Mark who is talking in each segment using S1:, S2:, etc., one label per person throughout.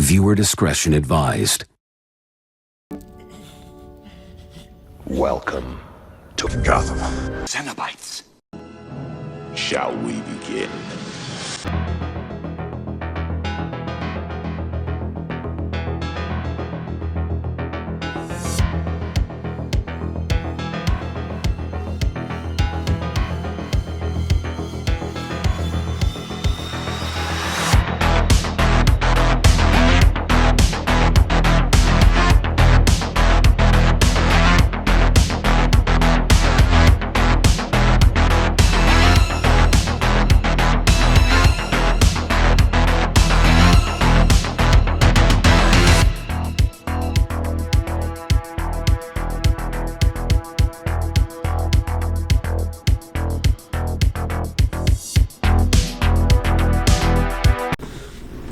S1: Viewer discretion advised.
S2: Welcome to Gotham. Cenobites. Shall we begin?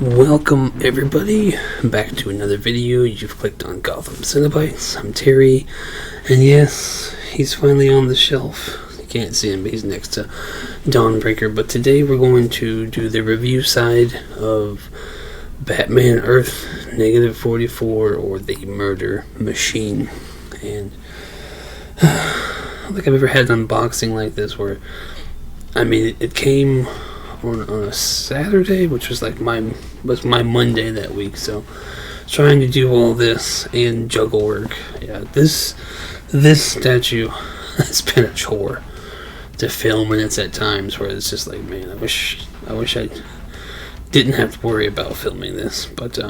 S3: Welcome everybody back to another video. You've clicked on Gotham Cenobites. I'm Terry, and yes, he's finally on the shelf. You can't see him, but he's next to Dawnbreaker. But today we're going to do the review side of Batman Earth -44, or the Murder Machine. And I don't think I've ever had an unboxing like this where, I mean, it came on a Saturday, which was like my Monday that week. So trying to do all this and juggle work, yeah, this statue has been a chore to film, and it's at times where it's just like, man, I wish I didn't have to worry about filming this. But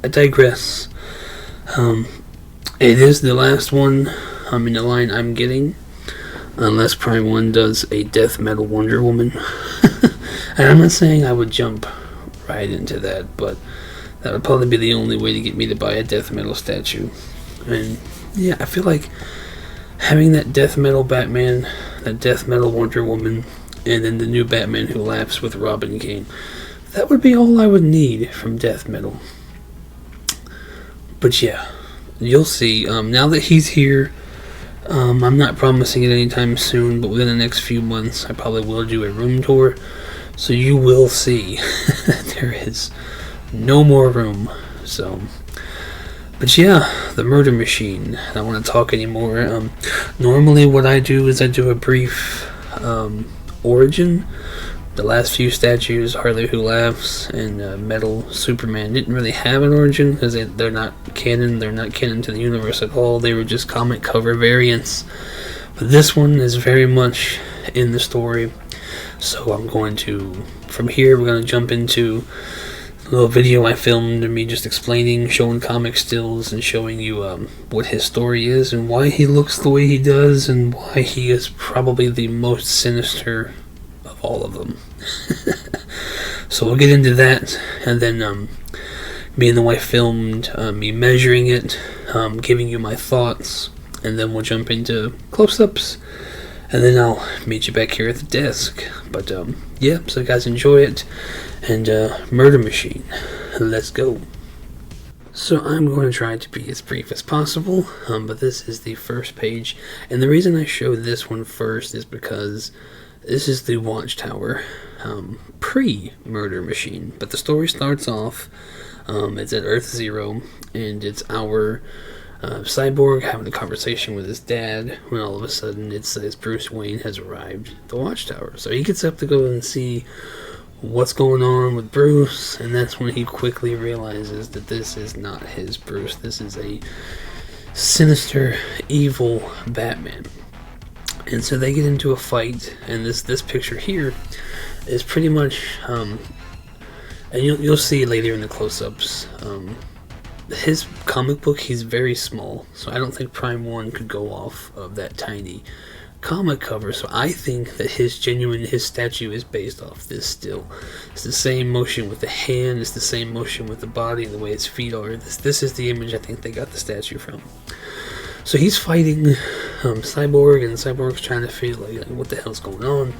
S3: I digress. It is the last one in the line I'm getting, unless Prime 1 does a death metal Wonder Woman. And I'm not saying I would jump right into that, but that would probably be the only way to get me to buy a death metal statue. And yeah, I feel like having that death metal Batman, that death metal Wonder Woman, and then the new Batman Who Laughs with Robin Kane, that would be all I would need from death metal. But yeah, you'll see. Now that he's here, I'm not promising it anytime soon, but within the next few months I probably will do a room tour. So you will see there is no more room. So, but yeah, the Murder Machine. I don't want to talk anymore. Normally what I do is I do a brief origin. The last few statues, Harley Who Laughs and Metal Superman, didn't really have an origin because they're not canon. They're not canon to the universe at all. They were just comic cover variants. But this one is very much in the story. So I'm going to, from here, we're going to jump into a little video I filmed of me just explaining, showing comic stills, and showing you what his story is and why he looks the way he does and why he is probably the most sinister of all of them. So we'll get into that, and then me and the wife filmed me measuring it, giving you my thoughts, and then we'll jump into close-ups. And then I'll meet you back here at the desk. But, yeah, so guys, enjoy it. And, Murder Machine. Let's go. So I'm going to try to be as brief as possible. But this is the first page. And the reason I showed this one first is because this is the Watchtower pre-Murder Machine. But the story starts off, it's at Earth Zero. And it's our Cyborg having a conversation with his dad when all of a sudden it says Bruce Wayne has arrived at the Watchtower. So he gets up to go and see what's going on with Bruce, and that's when he quickly realizes that this is not his Bruce. This is a sinister, evil Batman. And so they get into a fight, and this picture here is pretty much, and you'll see later in the close-ups, his comic book, he's very small, so I don't think Prime 1 could go off of that tiny comic cover. So I think that his statue is based off this still. It's the same motion with the hand, it's the same motion with the body and the way his feet are. This is the image I think they got the statue from. So he's fighting Cyborg, and Cyborg's trying to feel like what the hell's going on.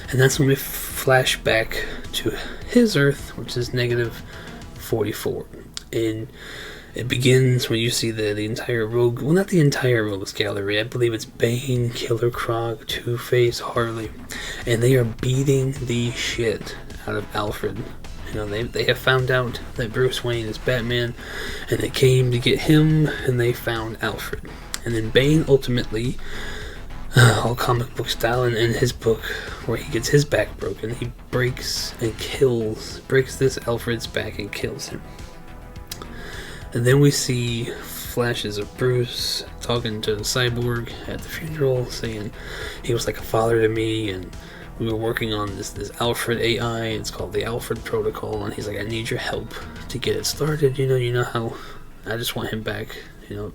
S3: And that's when we flash back to his Earth, which is -44. And it begins when you see the entire Rogue, well, not the entire Rogues Gallery, I believe it's Bane, Killer Croc, Two-Face, Harley, and they are beating the shit out of Alfred You know, they have found out that Bruce Wayne is Batman, and they came to get him, and they found Alfred. And then Bane ultimately, all comic book style, and in his book where he gets his back broken, he breaks this Alfred's back and kills him. And then we see flashes of Bruce talking to Cyborg at the funeral, saying he was like a father to me, and we were working on this Alfred AI. It's called the Alfred Protocol, and he's like, I need your help to get it started. You know how I just want him back. You know,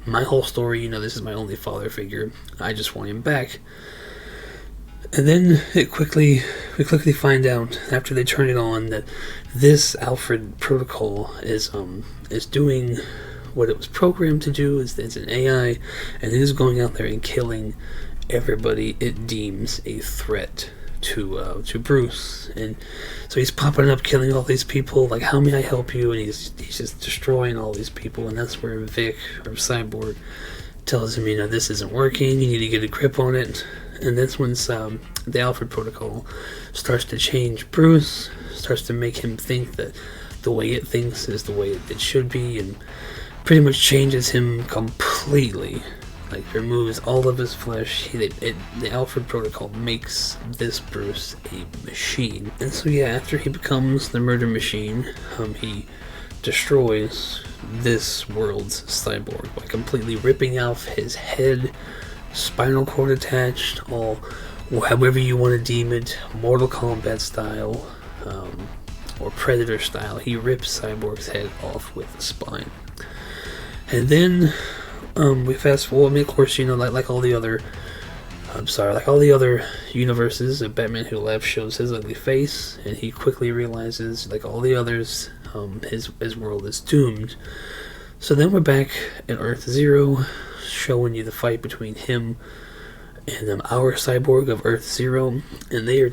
S3: my whole story. You know, this is my only father figure. I just want him back. And then we quickly find out after they turn it on that this Alfred Protocol is doing what it was programmed to do. It's an AI, and it is going out there and killing everybody it deems a threat to Bruce. And so he's popping up, killing all these people. Like, how may I help you? And he's just destroying all these people. And that's where Vic or Cyborg tells him, you know, this isn't working. You need to get a grip on it. And that's when the Alfred Protocol starts to change Bruce, starts to make him think that the way it thinks is the way it should be, and pretty much changes him completely. Like, removes all of his flesh. The Alfred Protocol makes this Bruce a machine. And so yeah, after he becomes the murder machine, he destroys this world's Cyborg by completely ripping off his head, spinal cord attached, all however you want to deem it, Mortal Kombat style, or Predator style. He rips Cyborg's head off with the spine. And then we fast forward. I mean, of course, you know, like all the other universes, Batman Who Laughs shows his ugly face, and he quickly realizes, like all the others, his world is doomed. So then we're back at Earth Zero, showing you the fight between him and our Cyborg of Earth Zero, and they are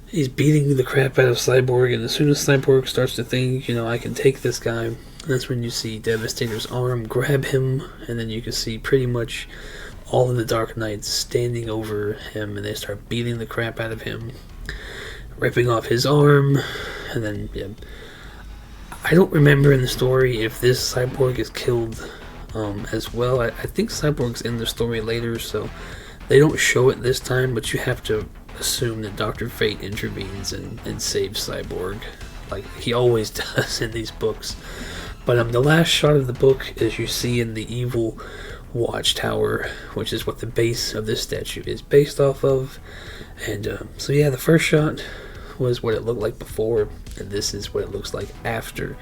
S3: he's beating the crap out of Cyborg, and as soon as Cyborg starts to think, you know, I can take this guy, that's when you see Devastator's arm grab him, and then you can see pretty much all of the Dark Knights standing over him, and they start beating the crap out of him, ripping off his arm, and then, yeah. I don't remember in the story if this Cyborg is killed as well. I think Cyborg's in the story later, so they don't show it this time, but you have to assume that Dr. Fate intervenes and saves Cyborg, like he always does in these books. But the last shot of the book is you see in the evil watchtower, which is what the base of this statue is based off of. And so yeah, the first shot was what it looked like before, and this is what it looks like after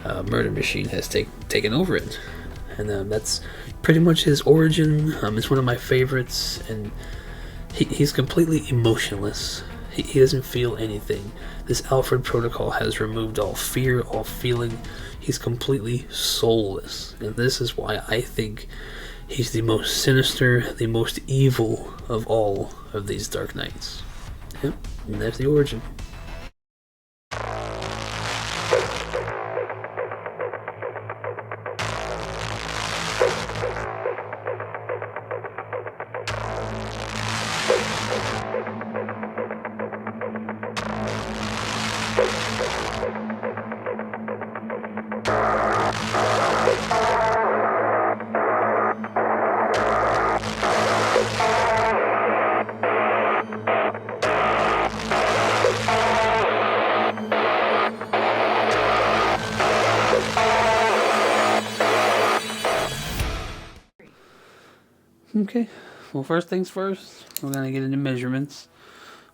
S3: Murder Machine has taken over it. And that's pretty much his origin. It's one of my favorites, and he's completely emotionless. He doesn't feel anything. This Alfred Protocol has removed all fear, all feeling. He's completely soulless, and this is why I think he's the most sinister, the most evil of all of these Dark Knights. Yep, and that's the origin. Okay, well, first things first, we're going to get into measurements.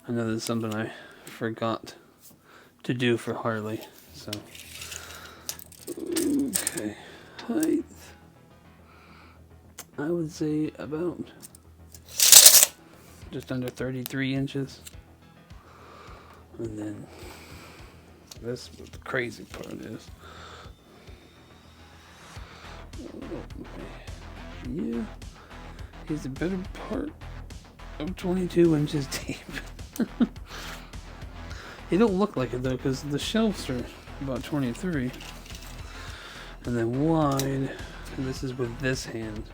S3: I know that's something I forgot to do for Harley, so. Okay, height. I would say about just under 33 inches. And then, that's what the crazy part is. Yeah. He's the better part of 22 inches deep. He don't look like it though, because the shelves are about 23. And then wide, and this is with this hand.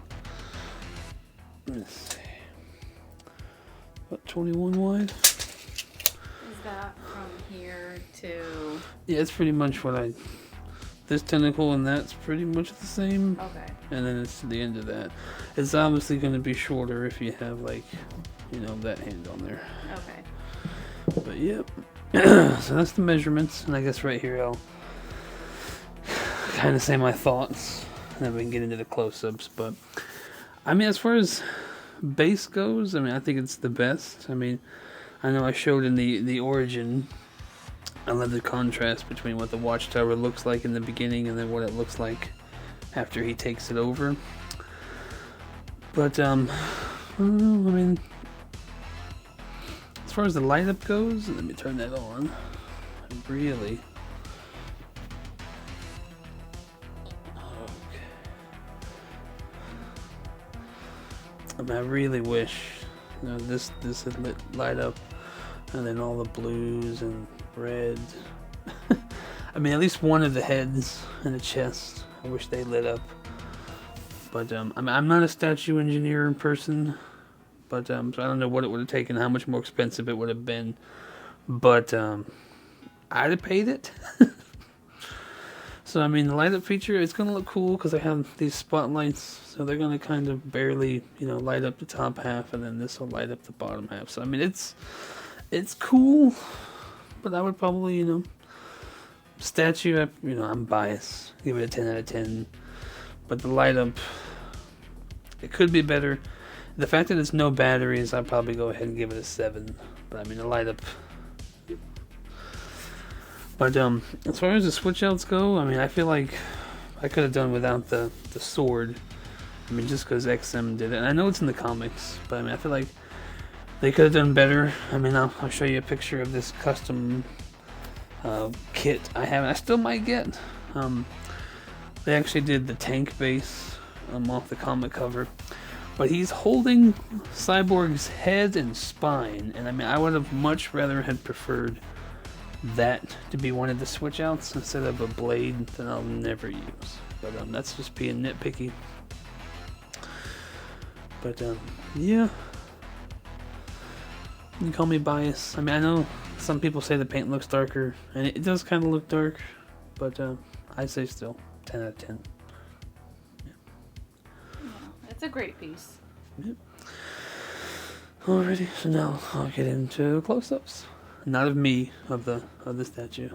S3: Let's see. About 21 wide.
S4: He's that from here to...
S3: Yeah, it's pretty much what I... This tentacle and that's pretty much the same.
S4: Okay.
S3: And then it's the end of that. It's obviously going to be shorter if you have, like, you know, that hand on there.
S4: Okay.
S3: But, yep. So that's the measurements. And I guess right here I'll kind of say my thoughts. And then we can get into the close-ups. But, I mean, as far as base goes, I mean, I think it's the best. I mean, I know I showed in the origin... I love the contrast between what the Watchtower looks like in the beginning and then what it looks like after he takes it over. But, I mean, as far as the light up goes, let me turn that on. Really. Okay. I mean, I really wish, you know, this had light up, and then all the blues and red. I mean, at least one of the heads and the chest. I wish they lit up. But I'm not a statue engineer person. But so I don't know what it would have taken, how much more expensive it would have been. But I'd have paid it. So I mean, the light up feature, it's gonna look cool because I have these spotlights, so they're gonna kind of barely, you know, light up the top half, and then this will light up the bottom half. So I mean, it's cool. But I would probably, you know, statue, you know, I'm biased. Give it a 10 out of 10. But the light up, it could be better. The fact that it's no batteries, I'd probably go ahead and give it a 7. But I mean, the light up. But as far as the switch outs go, I mean, I feel like I could have done without the sword. I mean, just because XM did it. And I know it's in the comics, but I mean, I feel like they could have done better. I mean, I'll show you a picture of this custom kit I have. I still might get. They actually did the tank base off the comic cover. But he's holding Cyborg's head and spine. And I mean, I would have much rather had preferred that to be one of the switch outs instead of a blade that I'll never use. But that's just being nitpicky. But yeah. You can call me biased. I mean, I know some people say the paint looks darker, and it does kind of look dark, but I say still 10 out of 10.
S4: Yeah, it's a great piece.
S3: Yep. Alrighty, so now I'll get into close-ups. Not of me, of the statue.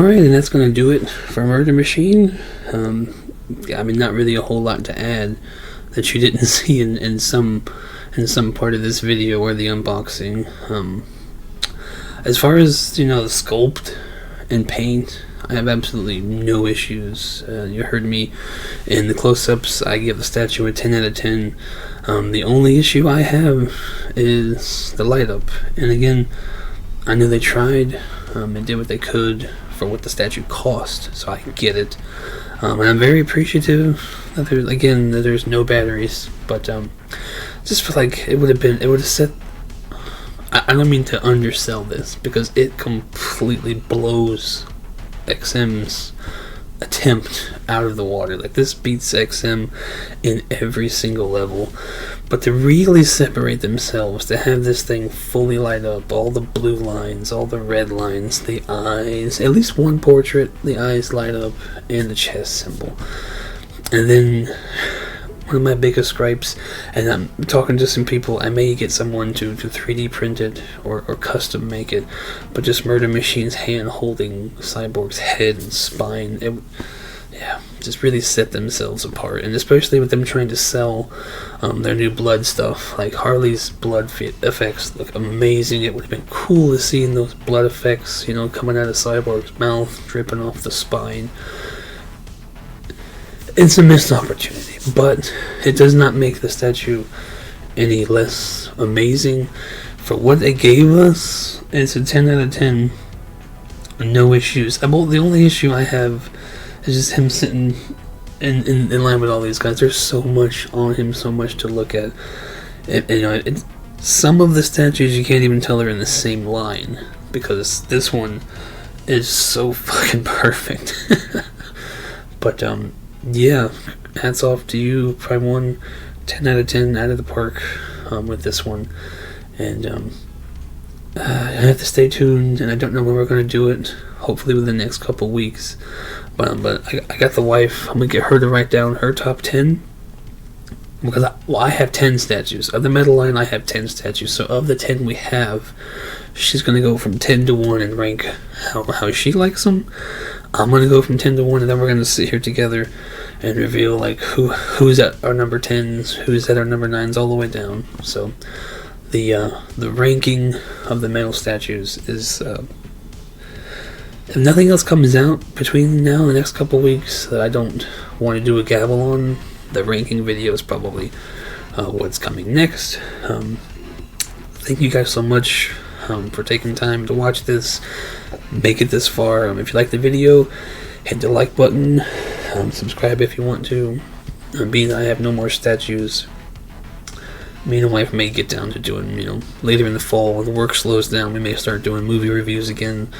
S3: Alright, and that's going to do it for Murder Machine. I mean, not really a whole lot to add that you didn't see in some part of this video or the unboxing. As far as, the sculpt and paint, I have absolutely no issues. You heard me in the close-ups. I give the statue a 10 out of 10. The only issue I have is the light up. And again, I know they tried and did what they could for what the statue cost, so I get it. And I'm very appreciative that there's no batteries, but just feel like it would have set. I don't mean to undersell this, because it completely blows XM's attempt out of the water. Like, this beats XM in every single level. But to really separate themselves, to have this thing fully light up, all the blue lines, all the red lines, the eyes, at least one portrait, the eyes light up, and the chest symbol. And then one of my biggest gripes, and I'm talking to some people, I may get someone to 3D print it or custom make it, but just Murder Machine's hand holding Cyborg's head and spine, just really set themselves apart. And especially with them trying to sell their new blood stuff, like Harley's blood effects look amazing. It would have been cool to see those blood effects, coming out of Cyborg's mouth, dripping off the spine. It's a missed opportunity, but it does not make the statue any less amazing. For what they gave us, it's a 10 out of 10. No issues. The only issue I have is just him sitting in line with all these guys. There's so much on him, so much to look at. Some of the statues you can't even tell they're in the same line, because this one is so fucking perfect. But yeah, hats off to you, Prime 1. 10 out of 10, out of the park with this one. And I have to stay tuned, and I don't know when we're going to do it. Hopefully within the next couple weeks. But I got the wife. I'm going to get her to write down her top 10. Because I have 10 statues. Of the metal line, I have 10 statues. So of the 10 we have, she's going to go from 10 to 1 and rank how she likes them. I'm going to go from 10 to 1, and then we're going to sit here together and reveal like who's at our number 10s, who's at our number 9s, all the way down. So the ranking of the metal statues is, if nothing else comes out between now and the next couple weeks that I don't want to do a gavel on, the ranking video is probably what's coming next. Thank you guys so much for taking time to watch this, make it this far. If you like the video, hit the like button, subscribe if you want to. Being I have no more statues, me and my wife may get down to doing, later in the fall when the work slows down, we may start doing movie reviews again.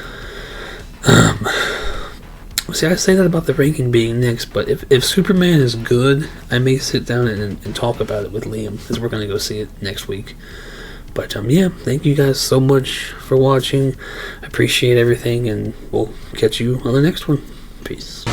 S3: See, I say that about the ranking being next, but if Superman is good, I may sit down and talk about it with Liam, because we're going to go see it next week. But yeah, thank you guys so much for watching. I appreciate everything, and we'll catch you on the next one. Peace.